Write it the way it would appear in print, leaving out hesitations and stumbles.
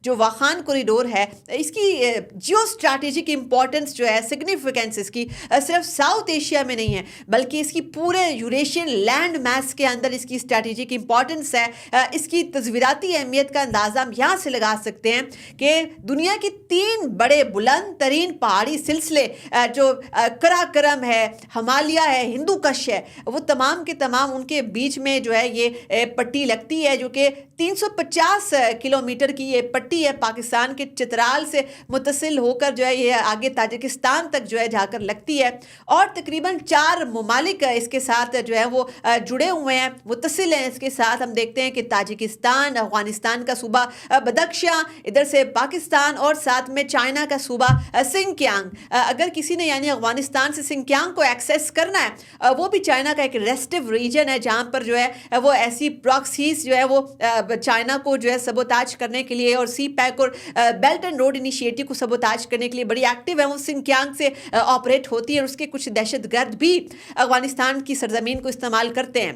جو واخان کوریڈور ہے اس کی جیو اسٹریٹجک امپورٹنس جو ہے سگنیفیکنس اس کی صرف ساؤتھ ایشیا میں نہیں ہے بلکہ اس کی پورے یوریشین لینڈ میس کے اندر اس کی اسٹریٹجک امپورٹنس ہے. اس کی تصویراتی اہمیت کا اندازہ ہم یہاں سے لگا سکتے ہیں کہ دنیا کی 3 بڑے بلند ترین پہاڑی سلسلے جو کراکرم ہے، ہمالیہ ہے، ہندو کش ہے، وہ تمام کے تمام ان کے بیچ میں جو ہے یہ پٹی لگتی ہے جو کہ 350 کلومیٹر کی یہ پٹی ہے پاکستان کے چترال سے متصل ہو کر جو ہے یہ آگے تاجکستان تک جو ہے جا کر لگتی ہے. اور تقریباً 4 ممالک اس کے ساتھ جو ہے وہ جڑے ہوئے ہیں، متصل ہیں اس کے ساتھ. ہم دیکھتے ہیں کہ تاجکستان، افغانستان کا صوبہ بدخشاں، ادھر سے پاکستان اور ساتھ میں چائنا کا صوبہ سنکیانگ. اگر کسی نے یعنی افغانستان سے سنکیانگ کو ایکسیس کرنا ہے، وہ بھی چائنا کا ایک ریسٹو ریجن ہے جہاں پر جو ہے وہ ایسی پراکسیز جو ہے وہ چائنا کو جو ہے سبوتاج کرنے کے لیے اور سی پیک اور بیلٹ اینڈ روڈ انیشیٹو کو سبوتاج کرنے کے لیے بڑی ایکٹیو ہے. وہ سنکیانگ سے آپریٹ ہوتی ہے اور اس کے کچھ دہشت گرد بھی افغانستان کی سرزمین کو استعمال کرتے ہیں.